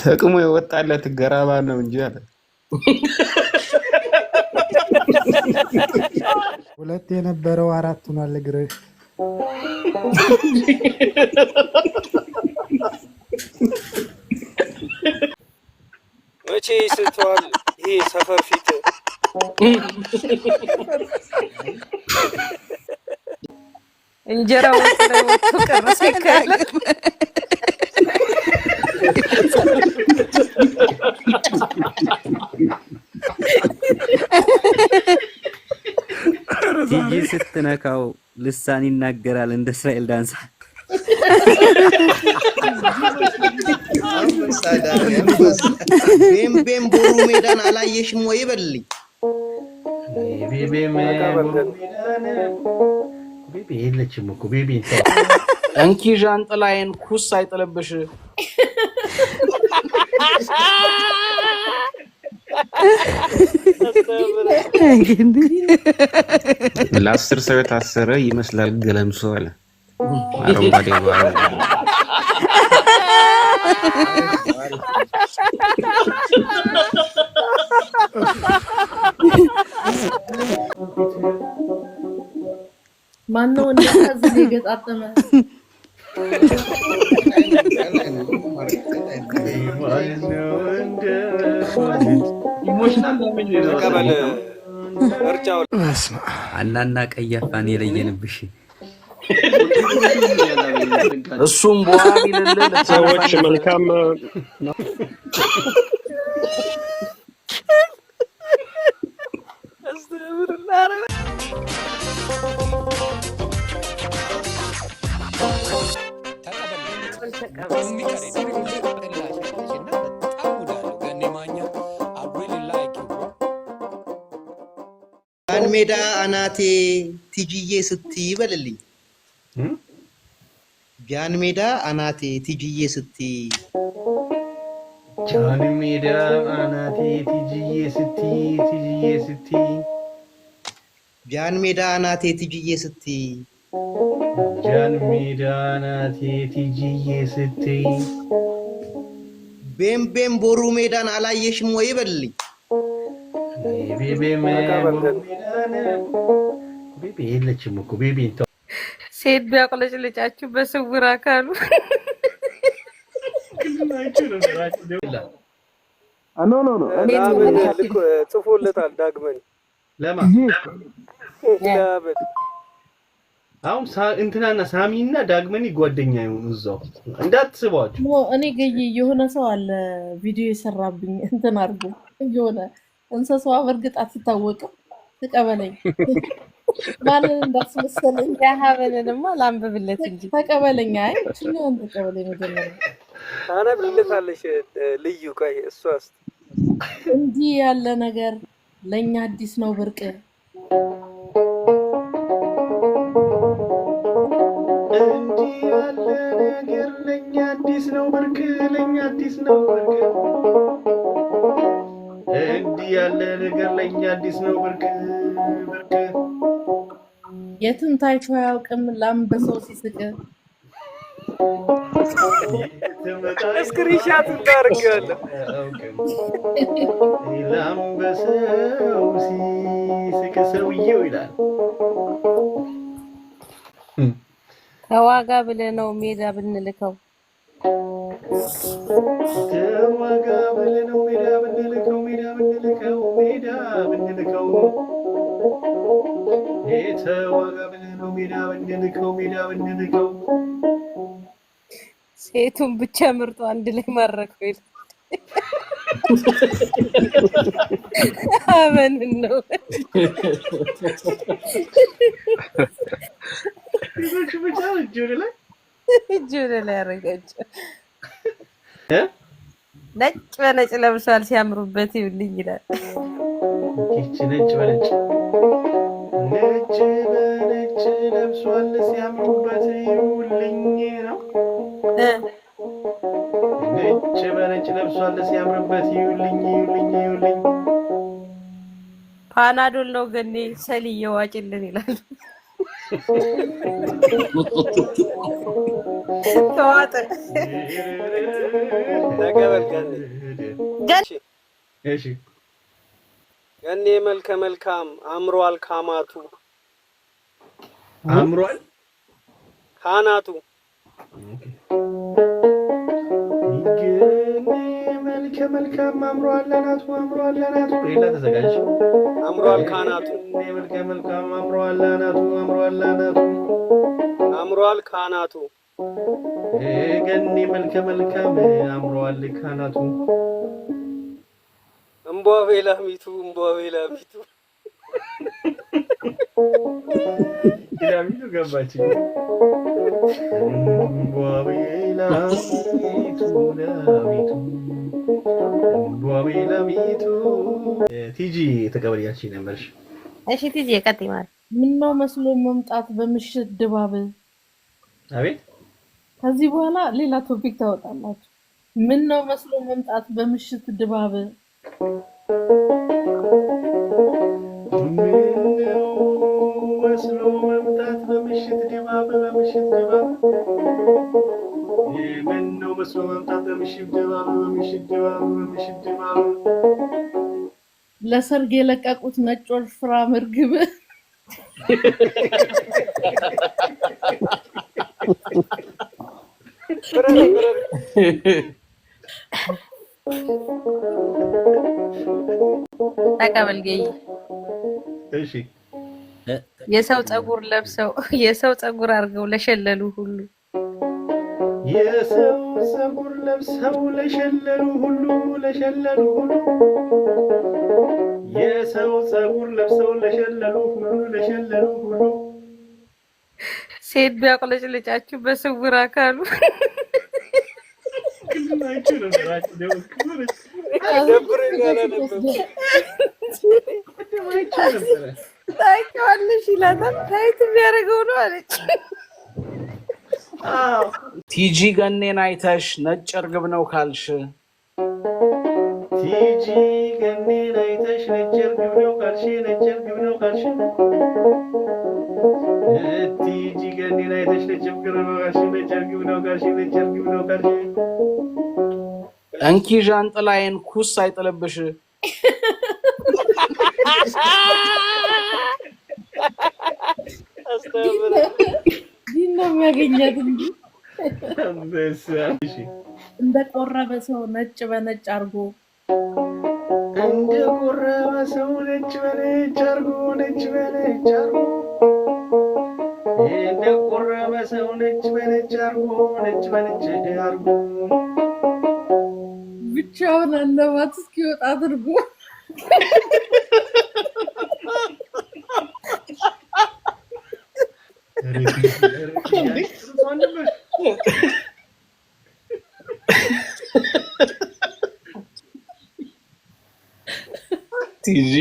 ተቅሞ የወጣለት ገራባ ነው እንጂ አለ። ሁለት የነበረው አራት ሆኗል እግርህ። መቼ ስትዋል ይሄ ሰፈር ፊት እንጀራው ወጥቶ ቀረሰ ይካለ ጂጂ ስትነካው ልሳን ይናገራል እንደ እስራኤል ዳንሳ። ቤም ቦሩ ሜዳን አላየሽም ወይ በልልኝ። ቤቤም ቤቤ የለችም እኮ ቤቤ እንኪ ዣንጥላዬን ኩስ አይጥልብሽ። ለ10 ሰው የታሰረ ይመስላል ገለምሶ አለ። አረንጓዴ ባለ ማነው እንደዚህ የገጣጠመ አናና ቀያፋን የለየንብሽ እሱም በኋላ ይለለ ሰዎች መልካም ጃን ሜዳ አናቴ ቲጂዬ ስትይ በልልኝ። ጃን ሜዳ አናቴ ቲጂዬ ስትይ ጃን ሜዳ አናቴ ቲጂዬ ስትይ ጃን ሜዳ አናቴ ቲጂዬ ስትይ ጃን ሜዳ አናቴ ቲጂዬ ስትይ ቤም ቦሩ ሜዳን አላየሽም ወይ በልልኝ። ቤቤም ቤቤ የለችም እኮ ቤቤ ሴት ቢያቆለጭልጫችሁ በስውር አካሉ ኖ ጽፎለታል ዳግመን ለማ አሁን እንትናና ሳሚና ዳግመኒ ጓደኛ ይሆኑ እዛው እንዳትስቧቸው። እኔ ገይ የሆነ ሰው አለ ቪዲዮ የሰራብኝ እንትን አድርጎ የሆነ እንሰሳዋ በርግጥ አትታወቅም። ተቀበለኝ ማለት እንዳስመሰለኝ ያሀበለንማ ላንብብለት እንጂ ተቀበለኝ። አይ እቺን ተቀበለኝ መጀመሪያ ታነብልታለሽ። ልዩ ቆይ እሷስ እንዲህ ያለ ነገር ለኛ አዲስ ነው ብርቅ እንዲህ ያለ ነገር ለኛ አዲስ ነው ብርቅ ለኛ አዲስ ነው ብርቅ እንዲህ ያለ ነገር ለኛ አዲስ ነው ብርቅ ብርቅ የትም ታይቶ አያውቅም ላምበሰው ሲስቅ ስክሪንሻት ታርጋለህ። ላምበሰው ሲስቅ ሰውዬው ይላል። ከዋጋ ብለህ ነው ሜዳ ብንልከው ከዋጋ ብለህ ነው ሜዳ ብንልከው የተዋጋ ብለህ ነው ሜዳ ብንልከው ሴቱን ብቻ ምርጦ አንድ ላይ ማረከው ይላል። አመን ነው እጁ ላይ አረጋቸው። ነጭ በነጭ ለብሷል ሲያምሩበት ይውልኝ ይላል። ይቺ ነጭ በነጭ ለብሷል ሲያምሩበት ይውልኝ ነው። ነጭ በነጭ ለብሷል ሲያምርበት ይውልኝ። ፓናዶል ነው ገኔ ሰሊ የዋጭልን ይላል። ተዋጠ ተቀበል ገኒ። እሺ ገኒ መልከ መልካም አምሯል ካማቱ አምሯል ካናቱ መልከ መልካም አምሯል ለናቱ አምሯል ለናቱ ሌላ ተዘጋጅ አምሯል ካናቱ መልከ መልካም አምሯል ለናቱ አምሯል ለናቱ አምሯል ካናቱ ገኒ መልከ መልካም አምሯል ካናቱ እምቧቤ ላሚቱ እምቧቤ ላሚቱ ላሚቱ ገባች እምቧቤ ላሚቱ ላሚቱ እምቧቤ ላሚቱ ቲጂ ተቀበልያች ነበርሽ እሺ ቲጂ ቀጥይ ማለት ምነው መስሎ መምጣት በምሽት ድባብ አቤት ከዚህ በኋላ ሌላ ቶፒክ ታወጣላችሁ ምነው መስሎ መምጣት በምሽት ድባብ ምነው መስሎ መምጣት በምሽት ድባብ በምሽት ድባብ ምነው መስሎ መምጣት በምሽት ድባብ በምሽት ድባብ በምሽት ድባብ ለሰርግ የለቀቁት ነጭ ወፍራም እርግብ ተቀበል ገይ እሺ የሰው ጸጉር ለብሰው የሰው ጸጉር አርገው ለሸለሉ ሁሉ የሰው ጸጉር ለብሰው ለሸለሉ ሁሉ ለሸለሉ ሁሉ የሰው ጸጉር ለብሰው ለሸለሉ ሁሉ ለሸለሉ ሁሉ ሴት ቢያቆለጭልጫችሁ በስውር አካሉ ታውቂዋለሽ ይላታል ታይት የሚያደርገው ነው አለች ቲጂ ገኔን አይተሽ ነጭ እርግብ ነው ካልሽ ቲጂ ገኔን አይተሽ ነጭ እርግብ ነው ካልሽ ነጭ እርግብ ነው ካልሽ ቲጂ ገኔን አይተሽ ነጭ እርግብ ነው ካልሽ ነጭ እርግብ ነው ካልሽ ነጭ እርግብ ነው ካልሽ እንኪ ዣንጥላዬን ኩስ አይጥልብሽ ዲና የሚያገኛት እንጂ እንደቆረበ ሰው ነጭ በነጭ አርጎ እንደቆረበ ሰው ነጭ በነጭ አርጎ ነጭ በነጭ አርጎ እንደቆረበ ሰው ነጭ በነጭ አርጎ ነጭ በነጭ አርጎ ብቻውን አለማት እስኪወጣ አድርጎ ቲጂ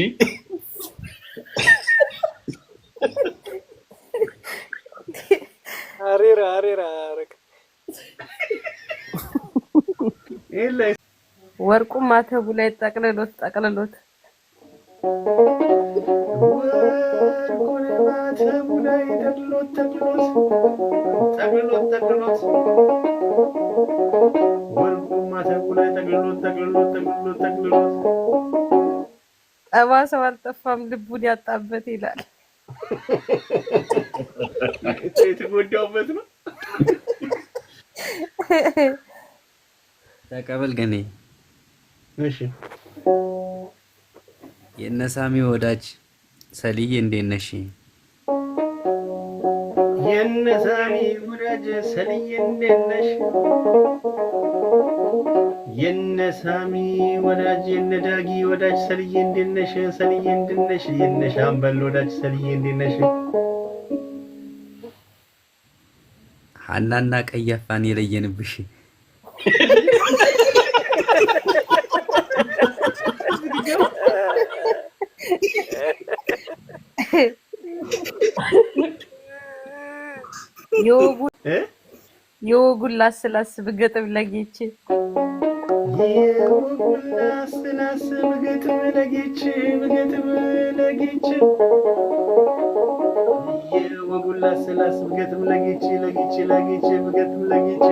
አሬራ አሬራ አረክ ወርቁ ማተቡ ላይ ጠቅልሎት ጠቅልሎት ወርቁን ማተቡ ላይ ጠቅልሎት ጠቅልሎት ጠቅልሎት ጠቅልሎት ወርቁን ማተቡ ላይ ጠቅልሎት ጠቅልሎት ጠቅልሎት ጠቅልሎት ጠባሳው አልጠፋም ልቡን ያጣበት ይላል የተጎዳውበት ነው ተቀበል ገኔ እሺ የነሳሚ ወዳጅ ሰልዬ እንዴት ነሽ የነሳሚ ወዳጅ ሰልዬ እንዴት ነሽ የነሳሚ ወዳጅ የነዳጊ ወዳጅ ሰልዬ እንዴት ነሽ ሰልዬ እንዴት ነሽ የነሻምበል ወዳጅ ሰልዬ እንዴት ነሽ ሐናና ቀያፋን የለየንብሽ የወጉን ላስላስብ ገጥም ለጌች የወጉን ላስላስብ ገጥም ለጌች ገጥም ለጌች የወጉን ላስላስብ ገጥም ለጌች ለጌች ለጌች ገጥም ለጌች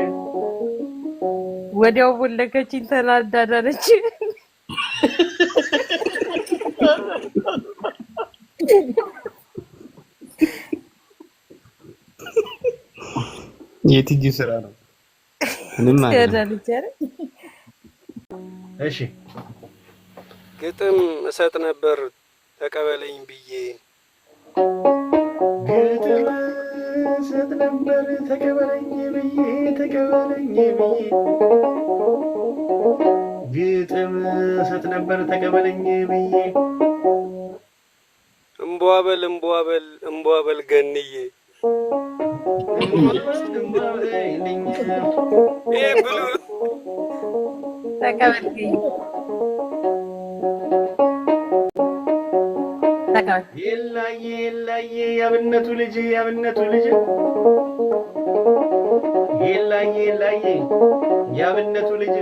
ወዲያው ቦለከችኝ ተናዳዳለች። የቲጂ ስራ ነው። ምንም ማለት እሺ ግጥም እሰጥ ነበር ተቀበለኝ ብዬ ግጥም እሰጥ ነበር ተቀበለኝ ብዬ ግጥም እሰጥ ነበር ተቀበለኝ ብዬ እምቧበል ገንዬ ተቀበልኝ የላዬ ያብነቱ ልጅ የላዬ ያብነቱ ልጅ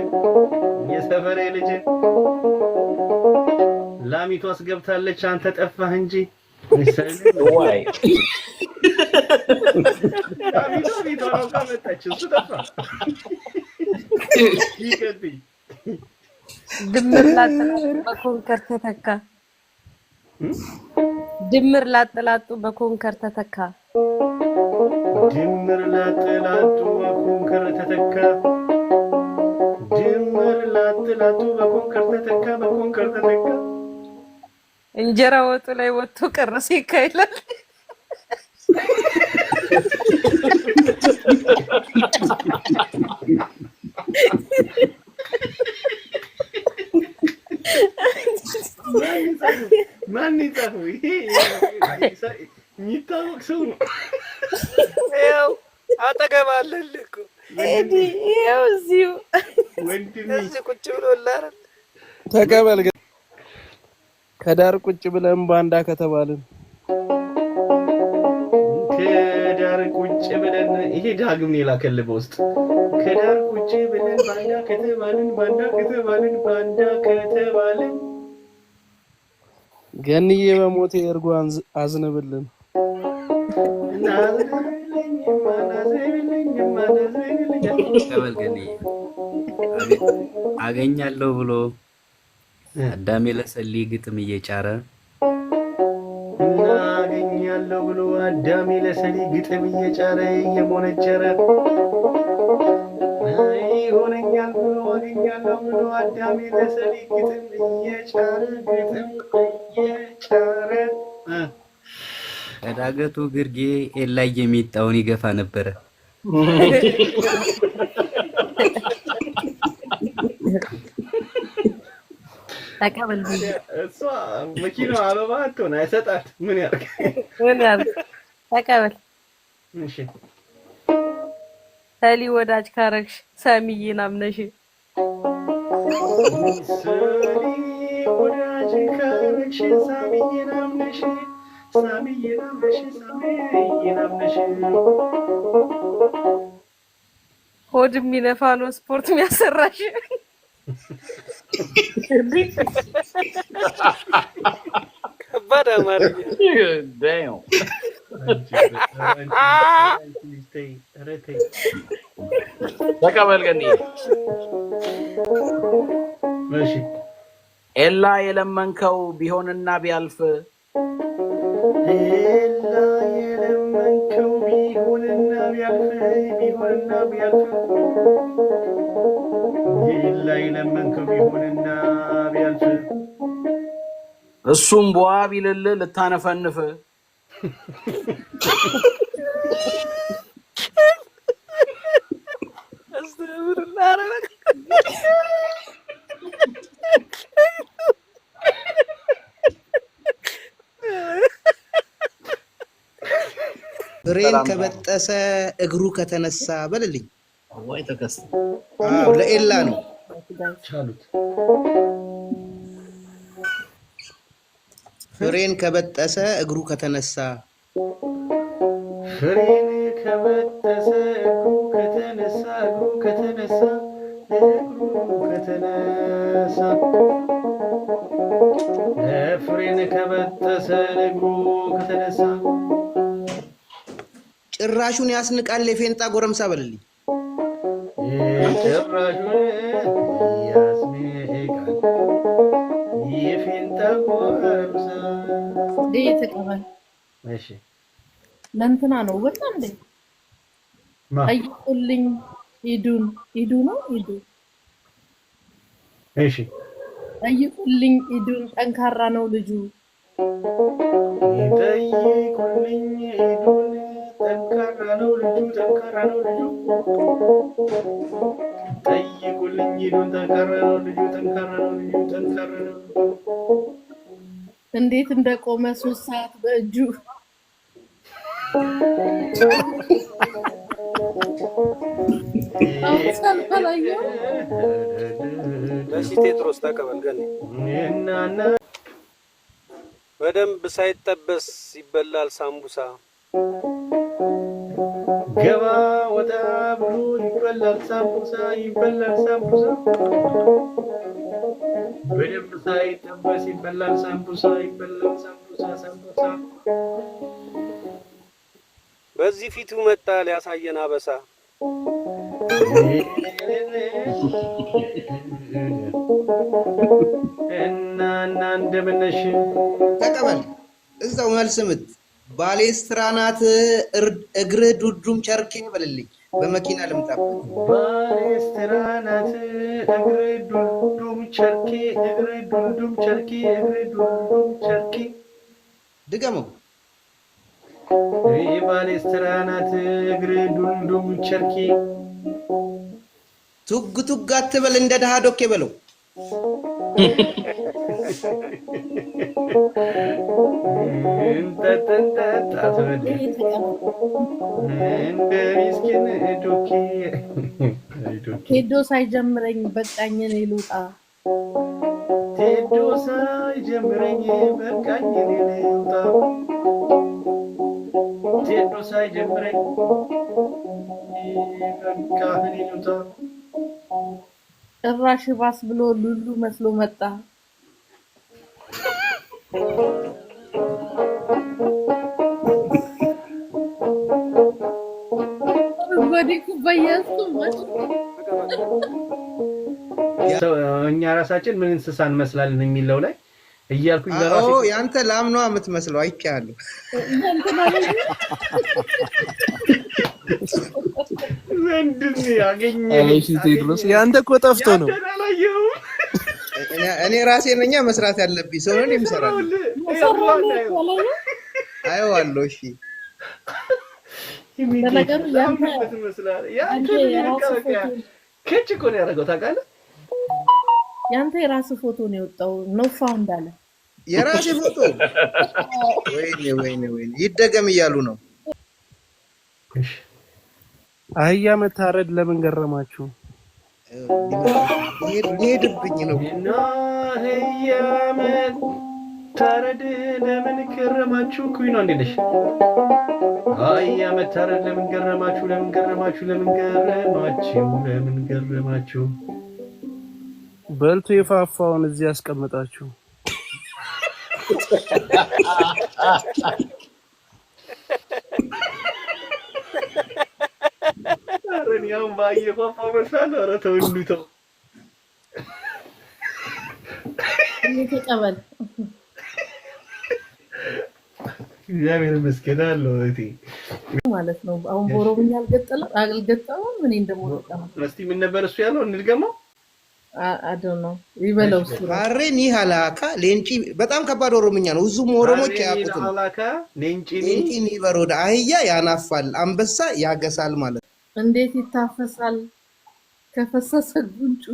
የሰፈሬ ልጅ ላሚቷ አስገብታለች አንተ ጠፋህ እንጂ ዋይ ላሚቷ ነው ካመጣች እሱ ጠፋ ይቀጥይ ድምር ላጥላጡ በኮንከር ተተካ ድምር ላጥላጡ በኮንከር ተተካ ድምር ላጥላጡ በኮንከር ተተካ ድምር ላጥላጡ በኮንከር ተተካ እንጀራ ወጡ ላይ ወጥቶ ቀረሰ ይካይላል ማን ይጻፈው ይሄ የሚታወቅ ሰው ነው። ያው አጠገባለልህ እኮ ያው እዚሁ እዚህ ቁጭ ብሎልህ ተቀበል ከዳር ቁጭ ብለን ባንዳ ከተባልን ከዳር ቁጭ ብለን ይሄ ዳግም ነው የላከልህ በውስጥ ከዳር ቁጭ ብለን ባንዳ ከተባልን ገንዬ በሞቴ እርጎ አዝንብልን ተቀበል ገንዬ አገኛለሁ ብሎ አዳሜ ለሰሊ ግጥም እየጫረ አገኛለሁ ብሎ አዳሜ ለሰሊ ግጥም እየጫረ እየሞነጨረ ይሆነኛል ብሎ አገኛለሁ ብሎ አዳሜ ለሰሊ ግጥም እየጫረ ከዳገቱ ግርጌ ኤላይ የሚጣውን ይገፋ ነበረ ተቀበል እሷ መኪናው አበባ አትሆን አይሰጣት ምን ያርግ ተቀበል እሺ ሰሊ ወዳጅ ካረግሽ ሳሚዬን አምነሽ ሰሊ ወዳጅ ካረግሽ ሳሚዬን አምነሽ ሆድ የሚነፋ ነው ስፖርት የሚያሰራሽ ከባድ አማርኛ ተቀበል ገንዬ እሺ ኤላ የለመንከው ቢሆንና ቢያልፍ ኤላ የለመንከው ቢሆንና ቢያልፍ ኤላ የለመንከው ቢሆንና ቢያልፍ እሱም ቧ ቢልልህ ልታነፈንፍ ብሬን ከበጠሰ እግሩ ከተነሳ በልልኝ ወይ ተከስ ለኤላ ነው ቻሉት ፍሬን ከበጠሰ እግሩ ከተነሳ ፍሬን ከበጠሰ እግሩ ከተነሳ ፍሬን ከበጠሰ እግሩ ከተነሳ ጭራሹን ያስንቃል የፌንጣ ጎረምሳ በልልኝ ጭራሹን ያስሜቃል የፊንታ ጎረምሳ። ተቀበል። እሺ ለእንትና ነው በጣም እንዴ ማ ጠይቁልኝ። ሂዱ ነው ሂዱ። እሺ ጠይቁልኝ ሂዱን ጠንካራ ነው ልጁ። ጠይቁልኝ ሂዱን ጠንካራ ነው ልጁ ጠንካራ ነው ልጁ። ጠይቁልኝ ሂዱን ጠንካራ ነው ልጁ ጠንካራ ነው ልጁ ጠንካራ ነው። እንዴት እንደቆመ 3 ሰዓት በእጁ ለሲ ቴድሮስ ተቀበል። ገኒ በደንብ ሳይጠበስ ይበላል ሳምቡሳ። ገባ ወጣ ብሎ ይበላል ሳምቡሳ ይበላል ሳምቡሳ። በደንብ ሳይጠበስ ይበላል ሳምቡሳ ይበላል ሳምቡሳ ሳምቡሳ። በዚህ ፊቱ መጣ ሊያሳየን አበሳ። እና እንደምነሽ ተቀበል። እዛው መልስ ምት ባሌስትራ ናት እግርህ ዱዱም ቸርኬ በልልኝ። በመኪና ልምጣበት። ባሌስትራ ናት እግርህ ዱዱም ቸርኬ እግርህ ዱዱም ቸርኬ እግርህ ዱዱም ቸርኬ። ድገመው። ባሌስትራ ናት እግርህ ዱዱም ቸርኬ። ቱግ ቱግ አትበል እንደ ድሃ ዶኬ በለው። ቴዶ ሳይጀምረኝ በቃኝ እኔ ልውጣ። ቴዶ ሳይጀምረኝ በቃኝ እኔ ልውጣ። ቴዶ ሳይጀምረኝ በቃ እኔ ልውጣ። ጭራሽ ባስ ብሎ ሉሉ መስሎ መጣ። እኛ ራሳችን ምን እንስሳ እንመስላለን የሚለው ላይ እያልኩኝ ለራሴ ያንተ ላም ነው የምትመስለው አይቻለሁ። ምንድን ያገኘሽ ቴድሮስ ያንተ እኮ ጠፍቶ ነው። እኔ ራሴ ነኛ መስራት ያለብኝ ሰው ነው የሚሰራው። አየዋለሁ። እሺ በነገሩ ከች እኮ ነው ያደረገው ታውቃለህ። ያንተ የራስ ፎቶ ነው የወጣው ነው ፋውንድ አለ። የራሴ ፎቶ ወይኔ ይደገም እያሉ ነው። አህያ መታረድ ለምን ገረማችሁ? ሊሄድብኝ ነው። አህያ መታረድ ለምን ገረማችሁ? ኩኝ ነው እንዴ ነሽ? አህያ መታረድ ለምን ገረማችሁ? ለምን ገረማችሁ? ለምን ገረማችሁ? ለምን ገረማችሁ? በልቶ የፋፋውን እዚህ ያስቀምጣችሁ። አረኛው ባየፋፋው መሳለ አረተው እንዱተው ተቀበል። እግዚአብሔር ይመስገን አለው እቴ ማለት ነው። አሁን በኦሮምኛ አልገጠመም። ምን እንደሞተቀማ እስቲ ምን ነበር እሱ ያለው እንድገመው አዶኖ ይበለው እሱ አሬ ኒሃላካ ሌንጪ በጣም ከባድ ኦሮምኛ ነው። እዙም ኦሮሞች ያቁት ኒሃላካ ሌንጪ ኒበሮዳ አህያ ያናፋል አንበሳ ያገሳል ማለት ነው። እንዴት ይታፈሳል ከፈሰሰ ጉንጩ።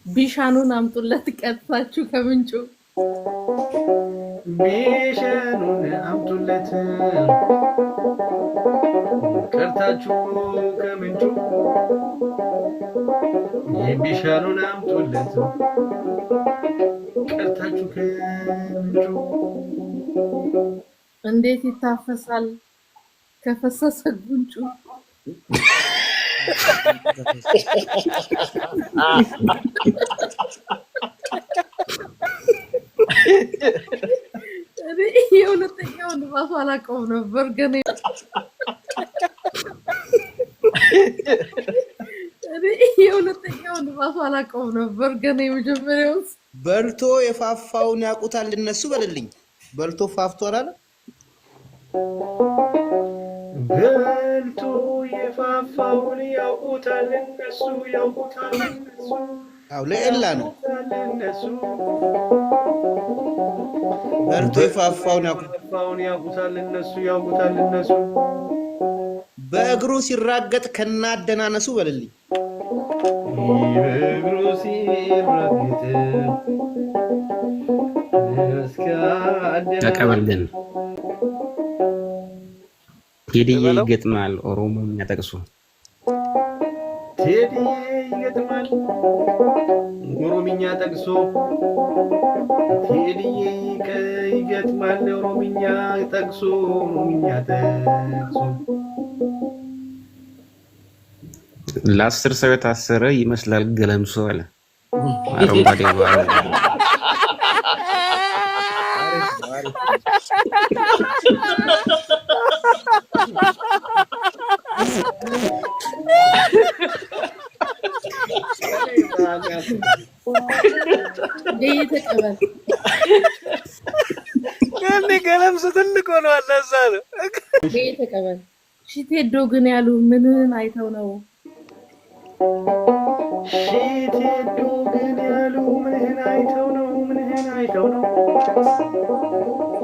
ቢሻኑን አምጡለት ቀጥታችሁ ከምንጩ። ቢሻኑን አምጡለት ቀጥታችሁ ከምንጩ። ቢሻኑን አምጡለት ቀጥታችሁ ከምንጩ። እንዴት ይታፈሳል ከፈሰሰ ጉንጩ። የሁለተኛውን ራሱ አላውቀውም ነበር ግን የሁለተኛውን ራሱ አላውቀውም ነበር ግን የመጀመሪያው በልቶ የፋፋውን ያውቁታል እነሱ በልልኝ በልቶ ፋፍቶ አላለ በልቶ የፋፋውን ያውቁታል እነሱ አው ለኤላ ነው በልቶ የፋፋውን ያውቁታል እነሱ በእግሩ ሲራገጥ ከናደናነሱ በልልኝ በእግሩ ሲራገጥ ተቀበል ግን ቴዲዬ ይገጥማል ኦሮሞኛ ጠቅሶ ቴዲዬ ይገጥማል ኦሮምኛ ጠቅሶ ቴዲዬ ይገጥማል ኦሮምኛ ጠቅሶ ለ10 ሰው የታሰረ ይመስላል ገለምሶ አለ አረንጓዴ ባለ ተቀበል ከኔ ገለምሶ ትልቅ ሆኗል ለዛ ነው ተቀበል ሽቴዶ ግን ያሉ ምንን አይተው ነው ሽቴዶ ግን ያሉ ምንን አይተው ነው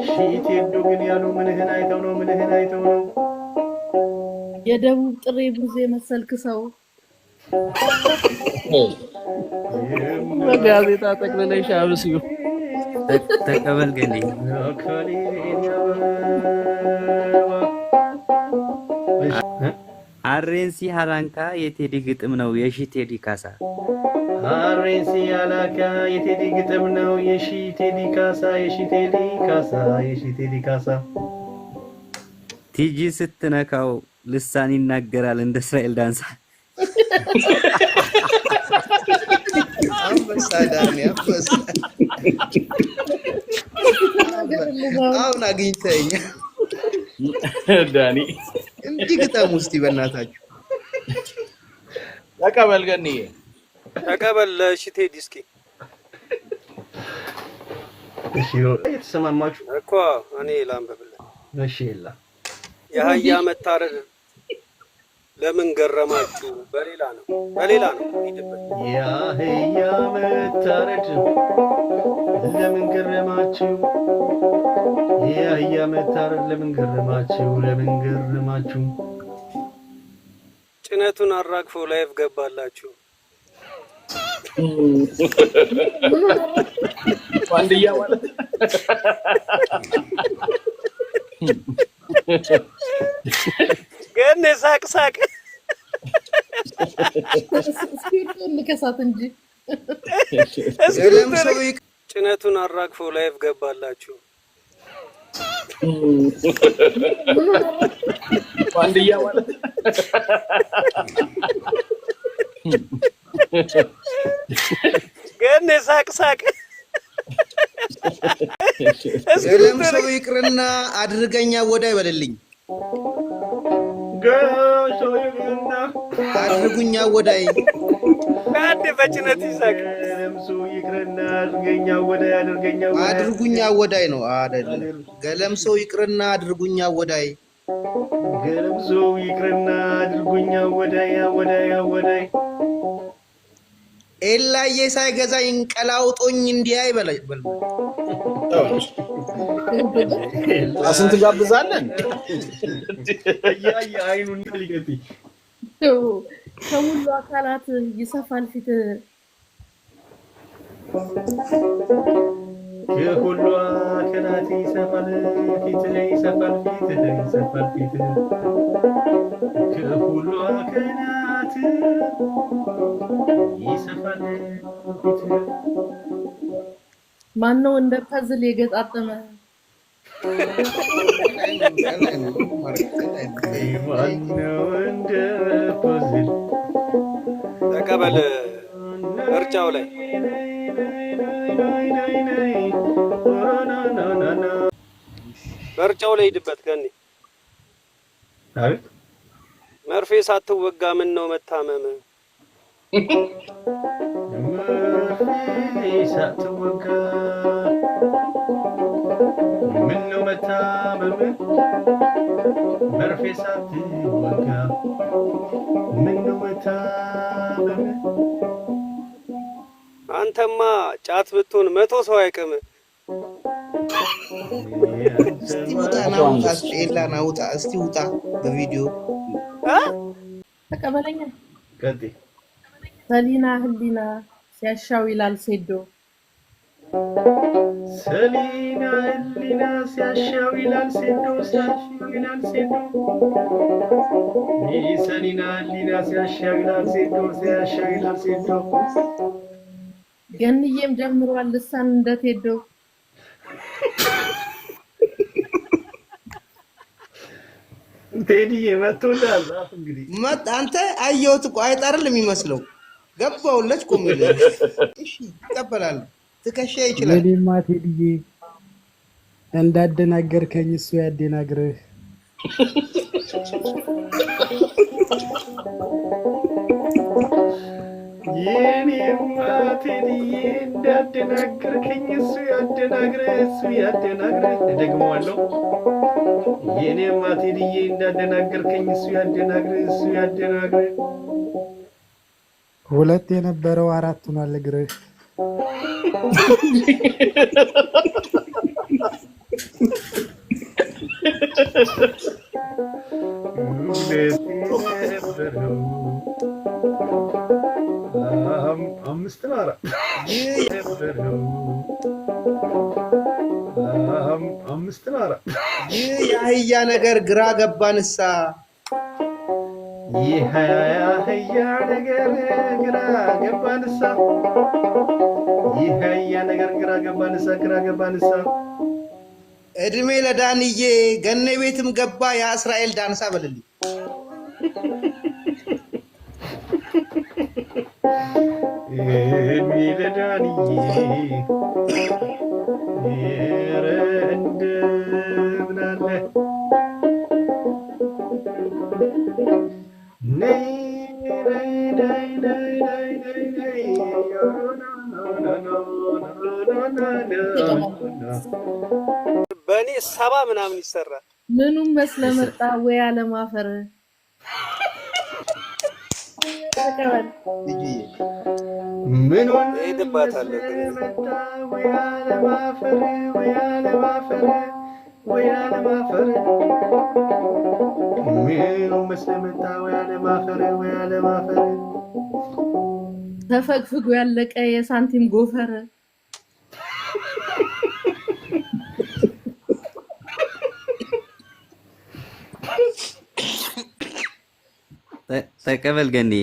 ሽቴዶ ግን ያሉ ምንን አይተው ነው የደቡብ ጥሬ ቡዜ መሰልክ ሰው በጋዜጣ ጠቅልለሽ አብስዩ ተቀበል ግን አሬንሲ ሃላንካ የቴዲ ግጥም ነው የሺ ቴዲ ካሳ አሬንሲ ሃላንካ የቴዲ ግጥም ነው የሺ ቴዲ ካሳ ቲጂ ስትነካው ልሳን ይናገራል እንደ እስራኤል ዳንሳ አሁን አግኝተኛ ዳኒ እንዲህ ግጠም ውስጥ በእናታችሁ ተቀበል ገንዬ ተቀበል ለሽቴዲ እስኪ እሺ የተሰማማችሁ እኮ እኔ ላንብብልህ እሺ የላ የአህያ መታረድ ለምን ገረማችሁ በሌላ ነው ሂድበት የአህያ መታረድ ለምን ገረማችሁ የአህያ መታረድ ለምን ገረማችሁ ጭነቱን አራግፎ ላይፍ ገባላችሁ ዋንድያ ማለት ግን ሳቅ ስፒሪቱን ልከሳት እንጂ ጭነቱን አራግፎ ላይፍ ገባላችሁ ዋንድያ ማለት ግን ሳቅ ገለምሶ ይቅርና አድርገኛ ወዳይ በልልኝ አድርጉኛ ወዳይ አንድ በጭነት ይሳቅ ገለምሶ ይቅርና አድርጉኛ ወዳይ ነው አይደል ገለምሶ ይቅርና አድርጉኛ ወዳይ ኤላዬ ሳይገዛ ይንቀላውጦኝ እንዲያይ በል አስንት ጋብዛለን አይኑን ልገቲ ከሙሉ አካላት ይሰፋል ፊት የሁሉ አካላት ይሰፋል ፊት ከሁሉ አካላት ይሰፋል ፊት ማነው እንደ ፐዝል የገጣጠመ ማነው እንደ ፐዝል ተቀበል ምርጫው ላይ መርጫው ላይ ሂድበት ገኒ። አቤት መርፌ ሳትወጋ ምን ነው መታመም? መርፌ ሳትወጋ ምን ነው መታመም? መርፌ ሳትወጋ ምን ነው መታመም? አንተማ ጫት ብትሆን 100 ሰው አይቅም። እስቲ ውጣ ናውጣ ኤላ ናውጣ እስቲ ውጣ በቪዲዮ ተቀበለኛ ቀጥ ሰሊና ህሊና ሲያሻው ይላል ሴዶ ሰሊና ህሊና ሲያሻው ይላል ሴዶ ሲያሻው ይላል ሴዶ ሰሊና ህሊና ሲያሻው ይላል ሴዶ ሲያሻው ይላል ሴዶ ገንዬም ጀምሯል ልሳን እንደቴዶ ቴዲ መጥቶላል። እንግዲህ መጣ አንተ አየሁት እኮ አይጣርል የሚመስለው ገባውለች ቆምል እሺ ይቀበላል ትከሻ ይችላል። ለኔማ ቴዲዬ እንዳደናገርከኝ እሱ ያደናግርህ። የኔማ ቴዲዬ እንዳደናገርከኝ እሱ ያደናግርህ እሱ ያደናግርህ። ደግሞዋለሁ የኔማ ቴዲዬ እንዳደናገርከኝ እሱ ያደናግርህ እሱ ያደናግርህ። ሁለት የነበረው አራት ሆኗል እግርህ። ሁለት የነበረው አምስት ነው አራት የነበረው አምስት ነው አራት ይህ የአህያ ነገር ግራ ገባንሳ ይህ የአህያ ነገር ግራ ገባንሳ ይህ የአህያ ነገር ግራ ገባንሳ ግራ ገባንሳ። እድሜ ለዳንዬ ገኔ ቤትም ገባ የእስራኤል ዳንሳ በልልኝ። እድሜ ለዳንዬ ኧረ እንደምን አለ ነይ ነይ ነይ ነይ ነይ ነይ ነይ በእኔ 70 ምናምን ይሰራል። ምኑም መስለ መጣ ወይ አለማፈር ተቀበል ምኑን ሄድባታለሁ ግን መጣ ወይ አለማፈር ወይ አለማፈር ወይ አለማፈር ምኑን መስለ መጣ ወይ አለማፈር ወይ አለማፈር ተፈግፍጎ ያለቀ የሳንቲም ጎፈር ተቀበል ገኒ።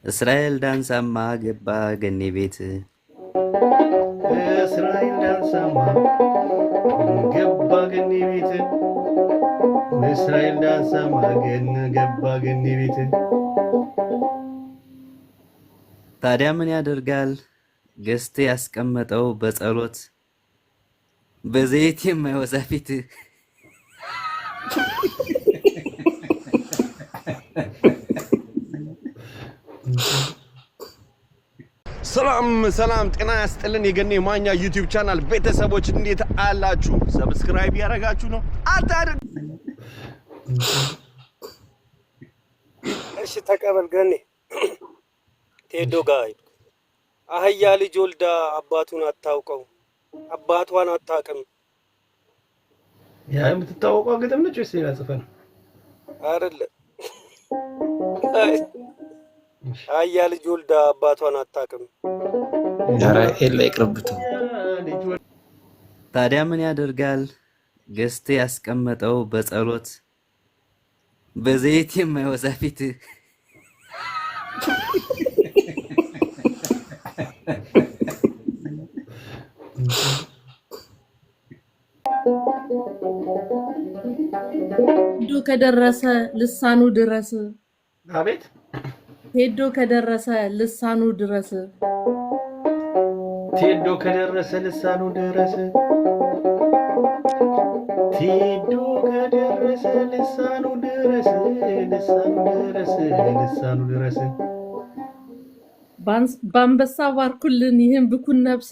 እስራኤል ዳንሳማ ገባ ገኒ ቤት እስራኤል ዳንሳማ ገባ ገኒ ቤት እስራኤል ዳንሳማ ገባ ገኒ ቤት። ታዲያ ምን ያደርጋል ገዝቶ ያስቀመጠው በጸሎት በዘይት የማይወዛ ፊት ሰላም ጤና ያስጥልን። የገኔ ማኛ ዩቲዩብ ቻናል ቤተሰቦች እንዴት አላችሁ? ሰብስክራይብ ያደረጋችሁ ነው አታድርግ። እሺ ተቀበል ገኔ። ቴዶ ጋር አህያ ልጅ ወልዳ አባቱን አታውቀው አባቷን አታውቅም። ያ የምትታወቀው ግጥም ነች ወይስ ሌላ ጽፈን? አይደለም አህያ ልጅ ወልዳ አባቷን አታውቅም። ኧረ ኤላ ይቅርብቱ። ታዲያ ምን ያደርጋል ገዝቶ ያስቀመጠው በጸሎት በዘይት የማይወዛ ፊት ሄዶ ከደረሰ ልሳኑ ድረስ አቤት ሄዶ ከደረሰ ልሳኑ ድረስ ቴዶ ከደረሰ ልሳኑ ድረስ ቴዶ ከደረሰ ልሳኑ ድረስ ልሳኑ ድረስ በአንበሳ ባርኩልን ይህን ብኩን ነብስ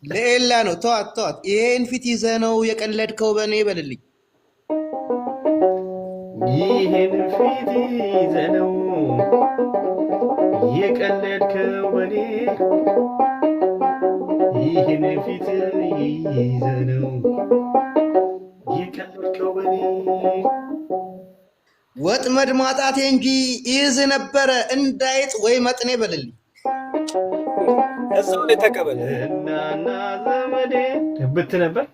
ለኤላ ነው። ተዋት ይሄን ፊት ይዘህ ነው የቀለድከው በኔ በልልኝ። ይሄን ፊት ይዘህ ነው የቀለድከው በኔ ይሄን ፊት ይዘህ ነው የቀለድከው በኔ ወጥመድ ማጣቴ እንጂ ይዝ ነበረ እንዳይጥ ወይ መጥኔ በልልኝ። እዛው ላይ ተቀበል እናና ዘመዴ ብት ነበር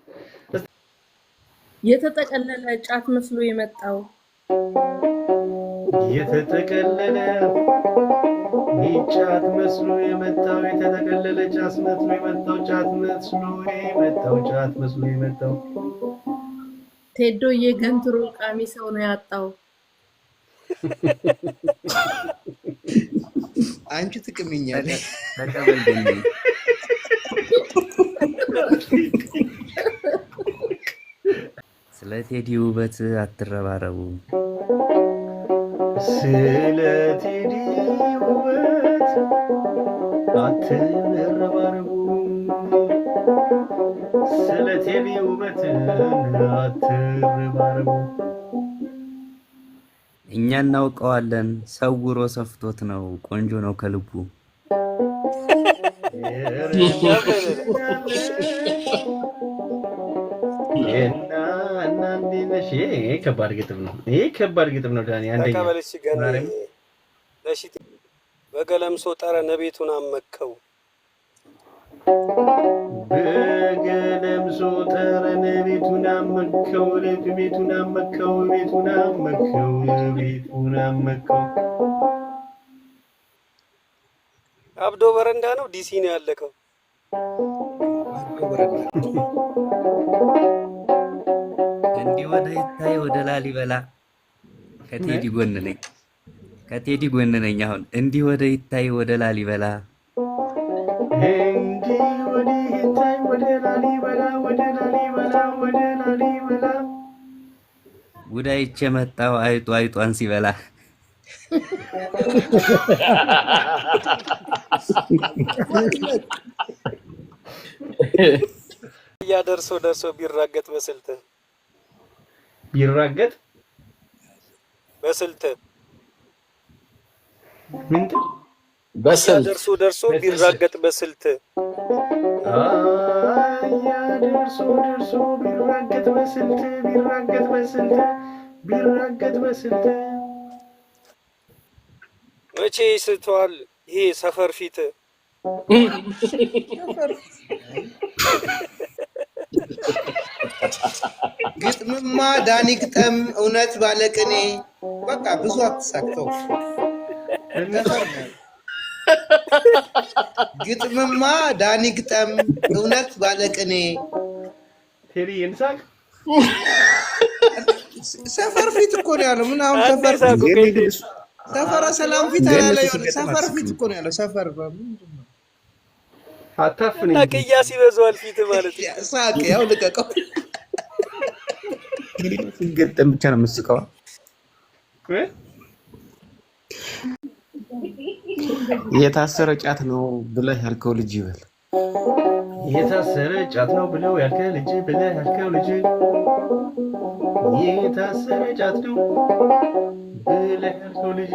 የተጠቀለለ ጫት መስሎ የመጣው የተጠቀለለ ጫት መስሎ የመጣው የተጠቀለለ ጫት መስሎ የመጣው ጫት መስሎ የመጣው ቴዶ የገንትሮ ቃሚ ሰው ነው ያጣው። አንቺ ትቅምኛለሽ። ተቀበል ገኒ ስለ ቴዲ ውበት አትረባረቡ። ስለ ቴዲ ውበት አትረባረቡ። ስለ ቴዲ ውበት አትረባረቡ። እኛ እናውቀዋለን ሰውሮ ሰፍቶት ነው ቆንጆ ነው ከልቡ። ከባድ ግጥም ነው። ይሄ ከባድ ግጥም ነው ዳኒ። አንደኛ ተቀበልሽ ገኒ ለሽቲ በገለምሶ ጠረነ ቤቱን አመከው በገለምሶ ጠረነ ቤቱን አመከው ቤቱን አመከው አብዶ በረንዳ ነው ዲሲ ነው ያለከው። እንዲህ ወደ ይታይ ወደ ላሊበላ ከቴዲ ጎን ነኝ አሁን እንዲህ ወደ ይታይ ወደ ላሊበላ እንዲህ ወደ ይታይ ወደ ላሊበላ ጉዳይቼ መጣው አይጧን ሲበላ ደርሶ ቢራገጥ በስልት ምንድን ደርሶ ቢራገጥ በስልት ቢራገጥ በስልት መቼ ስተዋል ይሄ ሰፈር ፊት ግጥምማ ዳኒ ግጠም እውነት ባለቅኔ በቃ ብዙ አትሳክተው። ግጥምማ ዳኒ ግጠም እውነት ባለቅኔ ቴሪ እንሳቅ ሰፈር ፊት እኮ ነው ያለው። ምን አሁን ሰፈረ ሰላም ፊት አላለ ሰፈር ፊት እኮ ነው ያለው። ሰፈር ምንድን ነው? አታፍኝ ቅያስ ይበዛዋል ፊት ማለት ሳቅ ያው ልቀቀው። ግጥም ብቻ ነው የምትስቀው። የታሰረ ጫት ነው ብለህ ያልከው ልጅ ይበል። የታሰረ ጫት ነው ብለው ያልከው ልጅ ብለህ ያልከው ልጅ የታሰረ ጫት ነው ብለህ ያልከው ልጅ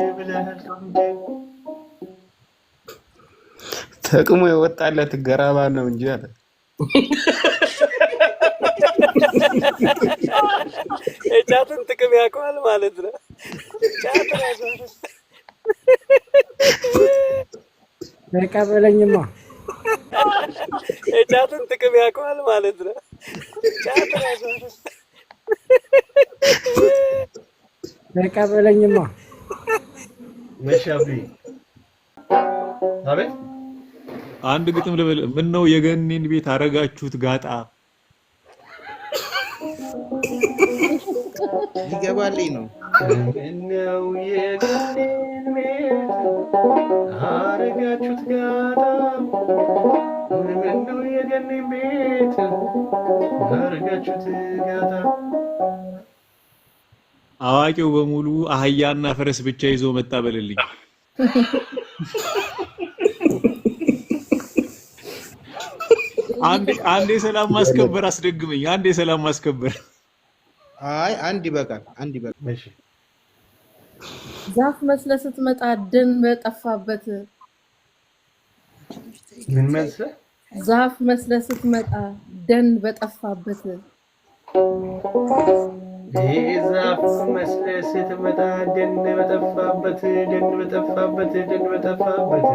ተቅሞ የወጣለት ገራባ ነው እንጂ አለ። ጫትን ጥቅም ያውቀዋል ማለት ነው። ተቀበለኝማ ጫትን ጥቅም ያውቀዋል ማለት ነው። ተቀበለኝማ መሻቢ አቤት አንድ ግጥም ልበል። ምን ነው የገኒን ቤት አረጋችሁት ጋጣ? ይገባልኝ ነው። ምን ነው የገኒን ቤት አረጋችሁት ጋታ ምነው የገኔን ቤት አረጋችሁት ጋታ። አዋቂው በሙሉ አህያና ፈረስ ብቻ ይዞ መጣ በልልኝ። አንዴ ሰላም ማስከበር አስደግመኝ። አንዴ ሰላም ማስከበር። አይ አንድ ይበቃል፣ አንድ ይበቃል። እሺ ዛፍ መስለ ስትመጣ ደን በጠፋበት። ምን መስለ? ዛፍ መስለ ስትመጣ ደን በጠፋበት። ዛፍ መስለ ስትመጣ ደን በጠፋበት፣ ደን በጠፋበት፣ ደን በጠፋበት።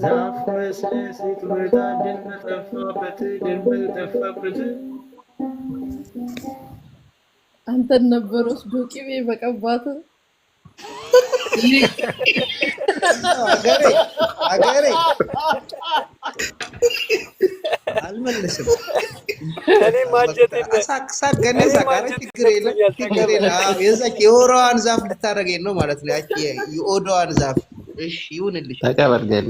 ዛፍ መስለ ስትመጣ ደን በጠፋበት፣ ደን በጠፋበት። አንተን ነበር ወስዶ ቅቤ በቀባት። አገሬ አልመለስም። እኔ ማጀት ሳቅ ገነዛ ጋር ችግር የለም፣ ችግር የለም። የዛች የወራዋን ዛፍ ልታረገኝ ነው ማለት ነው። ያቺ የኦዶዋን ዛፍ። እሺ ይሁንልሽ። ተቀበል ገኒ